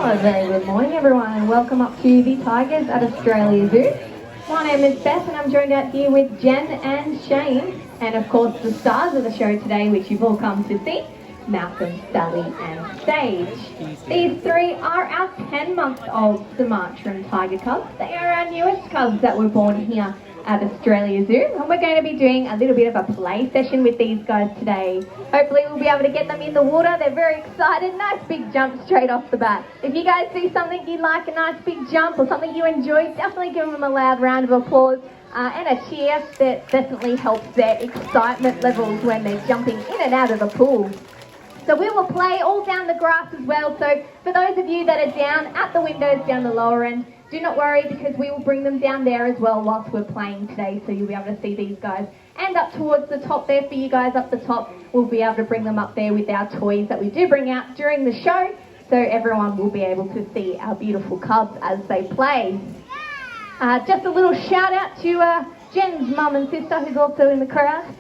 Well, a very good morning everyone and welcome up to the Tigers at Australia Zoo. My name is Beth and I'm joined out here with Jen and Shane and of course the stars of the show today which you've all come to see, Malcolm, Sally and Sage. These three are our 10-month-old Sumatran Tiger cubs. They are our newest cubs that were born here at Australia Zoo, and we're going to be doing a little bit of a play session with these guys today. Hopefully we'll be able to get them in the water. They're very excited. Nice big jump straight off the bat. If you guys see something you like, a nice big jump or something you enjoy, definitely give them a loud round of applause and a cheer. That definitely helps their excitement levels when they're jumping in and out of the pool. So we will play all down the grass as well. So for those of you that are down at the windows down the lower end, do not worry because we will bring them down there as well whilst we're playing today, so you'll be able to see these guys. And up towards the top there for you guys up the top, we'll be able to bring them up there with our toys that we do bring out during the show, so everyone will be able to see our beautiful cubs as they play. Just a little shout out to Jen's mum and sister who's also in the crowd,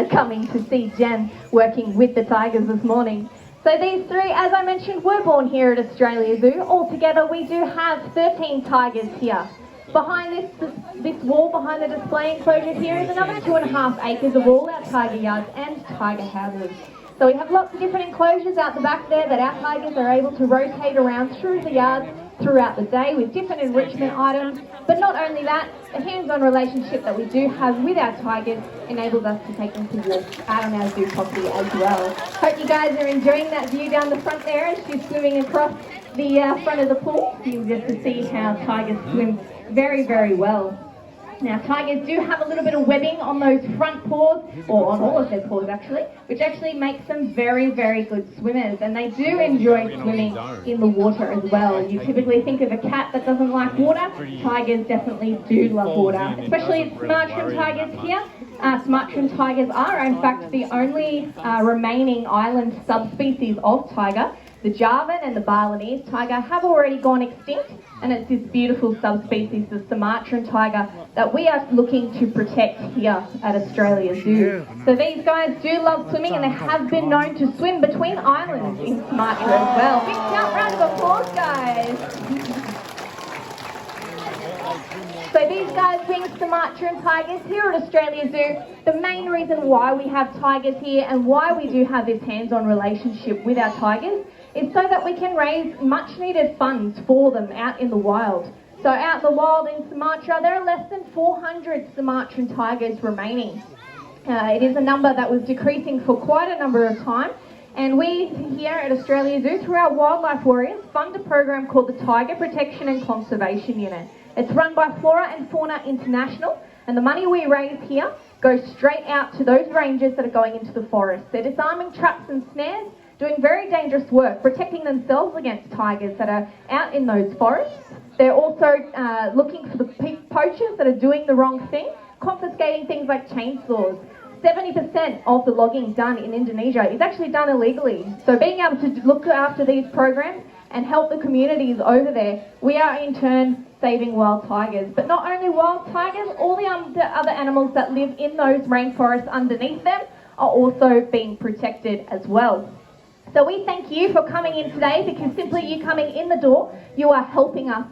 coming to see Jen working with the Tigers this morning. So these three, as I mentioned, were born here at Australia Zoo. Altogether, we do have 13 tigers here. Behind this wall, behind the display enclosure here, is another 2.5 acres of all our tiger yards and tiger houses. So we have lots of different enclosures out the back there that our tigers are able to rotate around through the yards throughout the day with different enrichment items. But not only that, the hands-on relationship that we do have with our tigers enables us to take them to walks out on our zoo property as well. Hope you guys are enjoying that view down the front there as she's swimming across the front of the pool. You get to see how tigers swim very, very well. Now, tigers do have a little bit of webbing on those front paws, or on all of their paws actually, which actually makes them very, very good swimmers, and they do enjoy swimming in the water as well. You typically think of a cat that doesn't like water. Tigers definitely do love water, especially Sumatran tigers here. Sumatran tigers are, in fact, the only remaining island subspecies of tiger. The Javan and the Balinese tiger have already gone extinct, and it's this beautiful subspecies, the Sumatran tiger, that we are looking to protect here at Australia Zoo. So these guys do love swimming, and they have been known to swim between islands in Sumatra as well. Big round of applause, guys. So these guys being Sumatran tigers here at Australia Zoo, the main reason why we have tigers here and why we do have this hands-on relationship with our tigers is so that we can raise much needed funds for them out in the wild. So out in the wild in Sumatra, there are less than 400 Sumatran tigers remaining. It is a number that was decreasing for quite a number of time. And we here at Australia Zoo, through our Wildlife Warriors, fund a program called the Tiger Protection and Conservation Unit. It's run by Flora and Fauna International, and the money we raise here goes straight out to those rangers that are going into the forest. They're disarming traps and snares, doing very dangerous work, protecting themselves against tigers that are out in those forests. They're also looking for the poachers that are doing the wrong thing, confiscating things like chainsaws. 70% of the logging done in Indonesia is actually done illegally. So being able to look after these programs and help the communities over there, we are in turn saving wild tigers. But not only wild tigers, all the other animals that live in those rainforests underneath them are also being protected as well. So we thank you for coming in today, because simply you coming in the door, you are helping us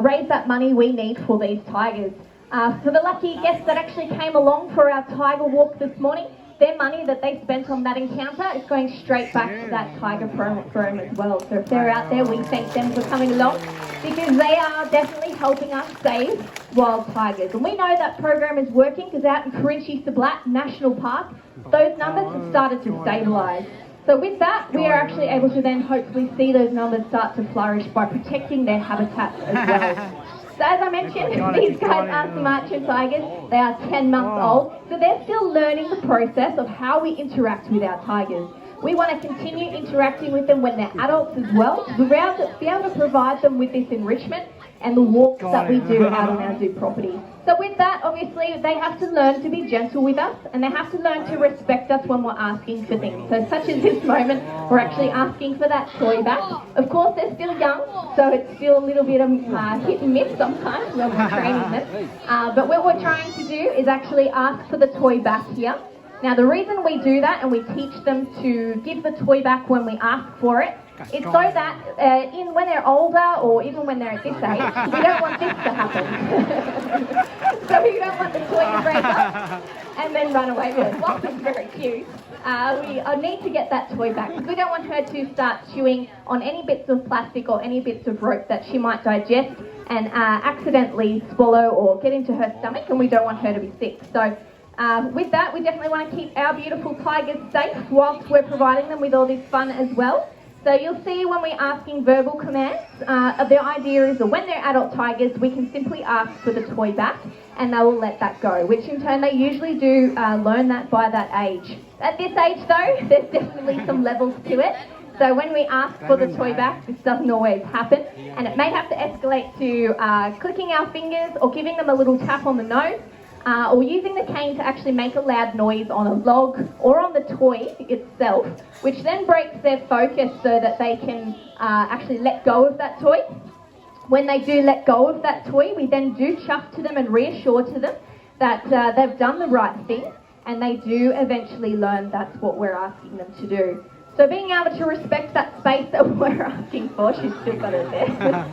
raise that money we need for these tigers. For the lucky guests that actually came along for our tiger walk this morning, their money that they spent on that encounter is going straight back to that tiger program as well. So if they're out there, we thank them for coming along, because they are definitely helping us save wild tigers. And we know that program is working, because out in Kerinci Seblat National Park, those numbers have started to stabilise. So with that, we are actually able to then hopefully see those numbers start to flourish by protecting their habitats as well. So as I mentioned, these guys are Sumatran tigers. They are 10 months old, so they're still learning the process of how we interact with our tigers. We want to continue interacting with them when they're adults as well, to be able to provide them with this enrichment and the walks that we do out on our zoo property. So with that, obviously, they have to learn to be gentle with us, and they have to learn to respect us when we're asking for things. So such as this moment, we're actually asking for that toy back. Of course, they're still young, so it's still a little bit of hit and miss sometimes when we're training them. But what we're trying to do is actually ask for the toy back here. Now, the reason we do that and we teach them to give the toy back when we ask for it It's so that when they're older or even when they're at this age, we don't want this to happen. So we don't want the toy to break up and then run away with it. Whilst it's very cute, we need to get that toy back because we don't want her to start chewing on any bits of plastic or any bits of rope that she might digest and accidentally swallow or get into her stomach, and we don't want her to be sick. So with that, we definitely want to keep our beautiful tigers safe whilst we're providing them with all this fun as well. So you'll see when we're asking verbal commands, the idea is that when they're adult tigers, we can simply ask for the toy back and they will let that go, which in turn they usually do learn that by that age. At this age though, there's definitely some levels to it. So when we ask for the toy back, this doesn't always happen, and it may have to escalate to clicking our fingers or giving them a little tap on the nose, or using the cane to actually make a loud noise on a log or on the toy itself, which then breaks their focus so that they can actually let go of that toy. When they do let go of that toy, we then do chuff to them and reassure to them that they've done the right thing, and they do eventually learn that's what we're asking them to do. So being able to respect that space that we're asking for, she's still got it there.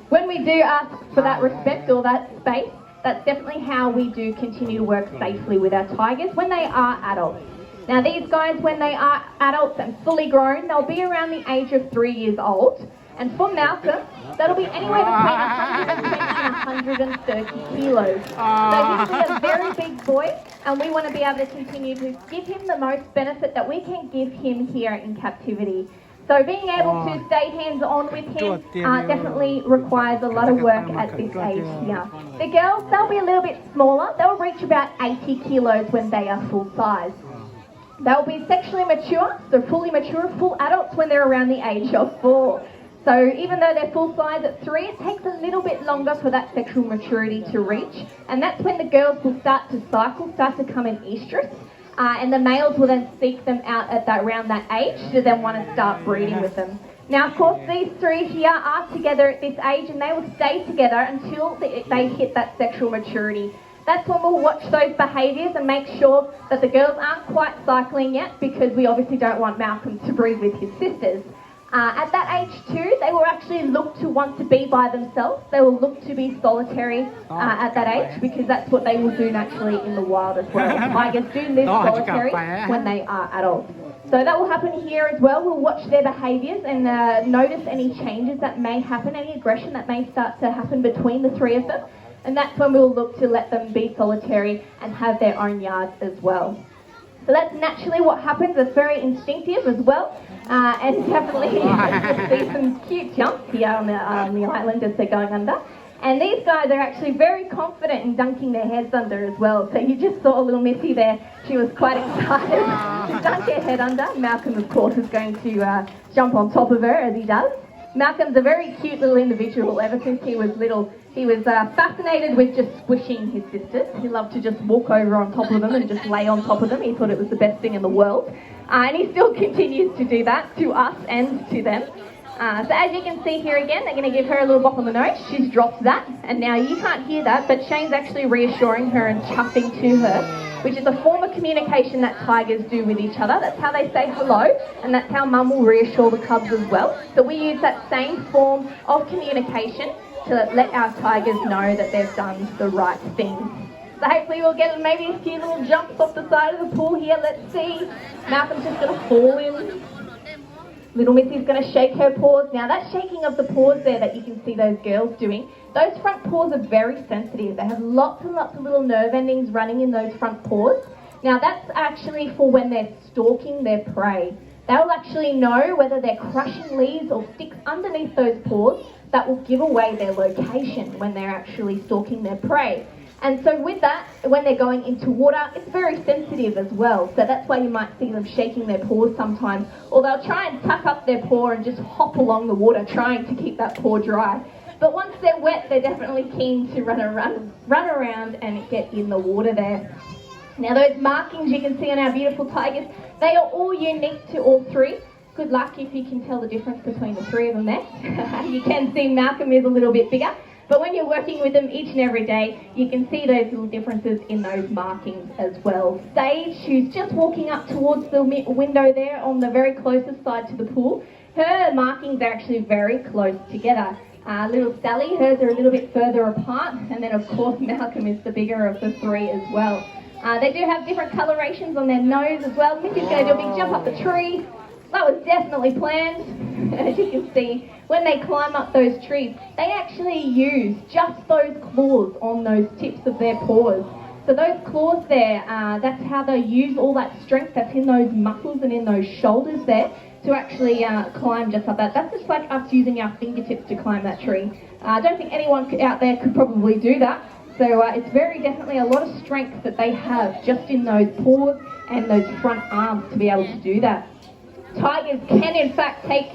When we do ask for that respect or that space, that's definitely how we do continue to work safely with our tigers when they are adults. Now these guys, when they are adults and fully grown, they'll be around the age of 3 years old. And for Malcolm, that'll be anywhere between 120 and 130 kilos. So he's a very big boy, and we want to be able to continue to give him the most benefit that we can give him here in captivity. So being able to stay hands-on with him definitely requires a lot of work at this age here. The girls, they'll be a little bit smaller. They'll reach about 80 kilos when they are full size. They'll be sexually mature, so fully mature, full adults when they're around the age of 4. So even though they're full size at 3, it takes a little bit longer for that sexual maturity to reach. And that's when the girls will start to cycle, start to come in estrus. And the males will then seek them out at around that age to then want to start breeding with them. Now, of course, these 3 here are together at this age, and they will stay together until they hit that sexual maturity. That's when we'll watch those behaviours and make sure that the girls aren't quite cycling yet, because we obviously don't want Malcolm to breed with his sisters. At that age too, they will actually look to want to be by themselves. They will look to be solitary at that age, because that's what they will do naturally in the wild as well. Tigers do live solitary when they are adults. So that will happen here as well. We'll watch their behaviours and notice any changes that may happen, any aggression that may start to happen between the 3 of them. And that's when we'll look to let them be solitary and have their own yards as well. So that's naturally what happens. It's very instinctive as well. And definitely you'll see some cute jumps here on the island as they're going under. And these guys are actually very confident in dunking their heads under as well. So you just saw a little Missy there. She was quite excited to dunk her head under. Malcolm, of course, is going to jump on top of her as he does. Malcolm's a very cute little individual. Ever since he was little, he was fascinated with just squishing his sisters. He loved to just walk over on top of them and just lay on top of them. He thought it was the best thing in the world. And he still continues to do that to us and to them. So as you can see here again, they're going to give her a little bop on the nose. She's dropped that, and now you can't hear that, but Shane's actually reassuring her and chuffing to her, which is a form of communication that tigers do with each other. That's how they say hello, and that's how Mum will reassure the cubs as well. So we use that same form of communication to let our tigers know that they've done the right thing. So hopefully we'll get maybe a few little jumps off the side of the pool here. Let's see. Malcolm's just going to fall in. Little Missy's going to shake her paws. Now that shaking of the paws there that you can see those girls doing, those front paws are very sensitive. They have lots and lots of little nerve endings running in those front paws. Now that's actually for when they're stalking their prey. They'll actually know whether they're crushing leaves or sticks underneath those paws. That will give away their location when they're actually stalking their prey. And so with that, when they're going into water, it's very sensitive as well. So that's why you might see them shaking their paws sometimes. Or they'll try and tuck up their paw and just hop along the water, trying to keep that paw dry. But once they're wet, they're definitely keen to run around and get in the water there. Now those markings you can see on our beautiful tigers, they are all unique to all 3. Good luck if you can tell the difference between the 3 of them there. You can see Malcolm is a little bit bigger. But when you're working with them each and every day, you can see those little differences in those markings as well. Sage, who's just walking up towards the window there on the very closest side to the pool, her markings are actually very close together. Little Sally, hers are a little bit further apart, and then of course Malcolm is the bigger of the three as well. They do have different colorations on their nose as well. Missy's going to do a big jump up the tree. That was definitely planned. As you can see, when they climb up those trees, they actually use just those claws on those tips of their paws. So those claws there, that's how they use all that strength that's in those muscles and in those shoulders there to actually climb just like that. That's just like us using our fingertips to climb that tree. I don't think anyone out there could probably do that. So it's very definitely a lot of strength that they have just in those paws and those front arms to be able to do that. Tigers can in fact take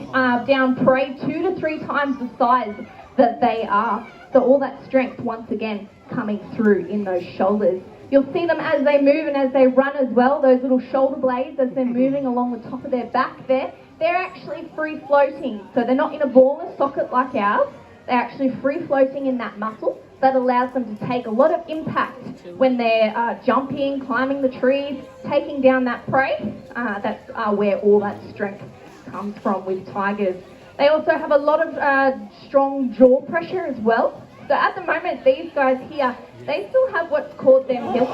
down prey 2 to 3 times the size that they are. So all that strength once again coming through in those shoulders. You'll see them as they move and as they run as well, those little shoulder blades as they're moving along the top of their back there. They're actually free floating, so they're not in a ball or socket like ours. They're actually free floating in that muscle that allows them to take a lot of impact when they're jumping, climbing the trees, taking down that prey. That's where all that strength comes from with tigers. They also have a lot of strong jaw pressure as well. So at the moment, these guys here, they still have what's called their milk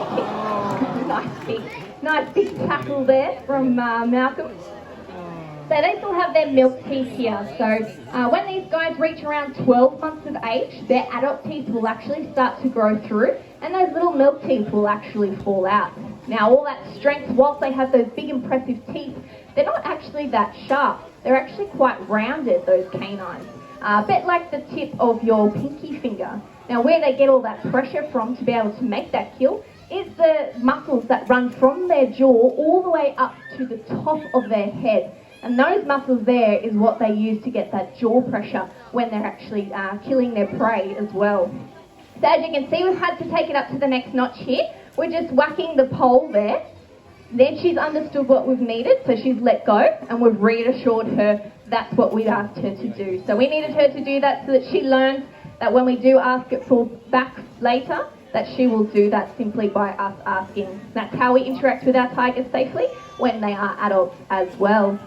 teeth. nice big tackle there from Malcolm. So they still have their milk teeth here. So when these guys reach around 12 months of age, their adult teeth will actually start to grow through, and those little milk teeth will actually fall out. Now all that strength, whilst they have those big impressive teeth, they're not actually that sharp. They're actually quite rounded, those canines. A bit like the tip of your pinky finger. Now where they get all that pressure from to be able to make that kill is the muscles that run from their jaw all the way up to the top of their head. And those muscles there is what they use to get that jaw pressure when they're actually killing their prey as well. So as you can see, we've had to take it up to the next notch here. We're just whacking the pole there. Then she's understood what we've needed, so she's let go, and we've reassured her that's what we asked her to do. So we needed her to do that so that she learns that when we do ask it for back later, that she will do that simply by us asking. That's how we interact with our tigers safely when they are adults as well.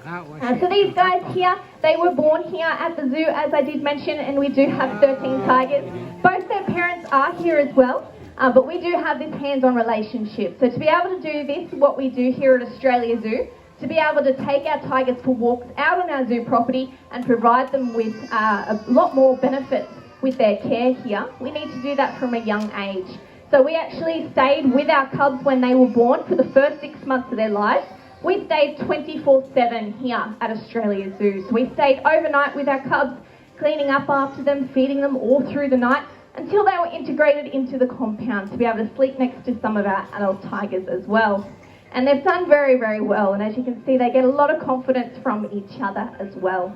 So these guys here, they were born here at the zoo, as I did mention, and we do have 13 tigers. Both their parents are here as well. But we do have this hands-on relationship. So to be able to do this, what we do here at Australia Zoo, to be able to take our tigers for walks out on our zoo property and provide them with a lot more benefits with their care here, we need to do that from a young age. So we actually stayed with our cubs when they were born for the first 6 months of their lives. We stayed 24/7 here at Australia Zoo. So we stayed overnight with our cubs, cleaning up after them, feeding them all through the night, until they were integrated into the compound to be able to sleep next to some of our adult tigers as well. And they've done very, very well, and as you can see, they get a lot of confidence from each other as well.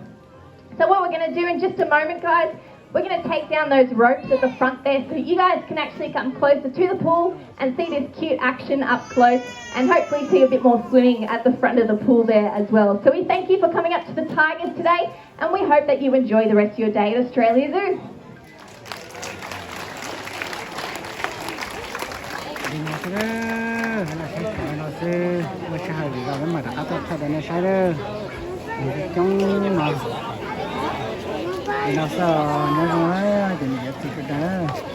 So what we're going to do in just a moment, guys, we're going to take down those ropes at the front there so you guys can actually come closer to the pool and see this cute action up close, and hopefully see a bit more swimming at the front of the pool there as well. So we thank you for coming up to the tigers today, and we hope that you enjoy the rest of your day at Australia Zoo. Nó sợ nó nói thì mình sẽ